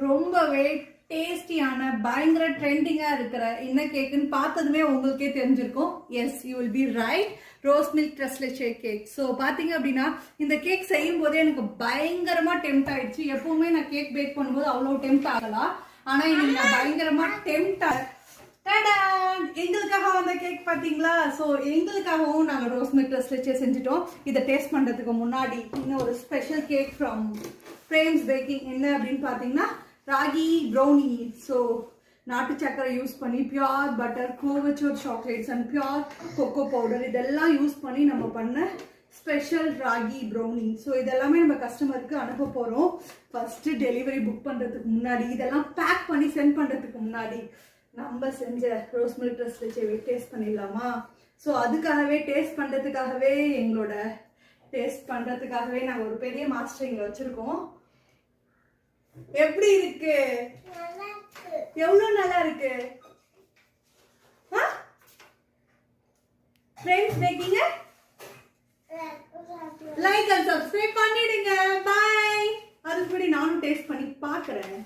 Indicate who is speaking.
Speaker 1: ரொம்பவே டேஸ்டியான பயங்கர ட்ரெண்டிங்கா இருக்கிற என்ன கேக்குன்னு பார்த்ததுமே உங்களுக்கே தெரிஞ்சிருக்கும். Yes, you will be right. Rose milk tres leches cake. So பார்த்தீங்க அப்படின்னா இந்த கேக் செய்யும் போதே எனக்கு பயங்கரமா டெம்ட் ஆயிடுச்சு. எப்பவுமே நான் கேக் பேக் பண்ணும்போது அவ்வளோ டெம்ட் ஆகலாம், ஆனா இன்னைக்கு நான் பயங்கரமா டெம்ட் எங்களுக்காக வந்த கேக் பாத்தீங்களா? ஸோ எங்களுக்காகவும் நாங்கள் ரோஸ் மில்க் ட்ரெஸ்லெச்சே செஞ்சுட்டோம். இதை டேஸ்ட் பண்றதுக்கு முன்னாடி இன்னும் ஒரு special cake from frames baking. என்ன அப்படின்னு பார்த்தீங்கன்னா ராகி ப்ரௌனி. ஸோ நாட்டு சக்கரை யூஸ் பண்ணி pure butter, couverture chocolates and pure cocoa powder இதெல்லாம் யூஸ் பண்ணி நம்ம பண்ண ஸ்பெஷல் ராகி ப்ரௌனி. ஸோ இதெல்லாமே நம்ம கஸ்டமருக்கு அனுப்ப போகிறோம். ஃபர்ஸ்ட் டெலிவரி புக் பண்ணுறதுக்கு முன்னாடி, இதெல்லாம் பேக் பண்ணி சென்ட் பண்ணுறதுக்கு முன்னாடி நம்ம செஞ்ச ரோஸ் மில்க் ட்ரெஸ்லெச்சே டேஸ்ட் பண்ணிடலாமா? ஸோ அதுக்காகவே டேஸ்ட் பண்ணுறதுக்காகவே நாங்கள் ஒரு பெரிய மாஸ்டர் இங்கே வச்சுருக்கோம். எப்படி இருக்கு? எவ்வளவு நல்லா இருக்கு. ஃப்ரெண்ட்ஸ் பேக்கிங்க லைக் அண்ட் சப்ஸ்கிரைப் பண்ணிடுங்க. பை. அதுக்கு நானும் டேஸ்ட் பண்ணி பார்க்குறேன்.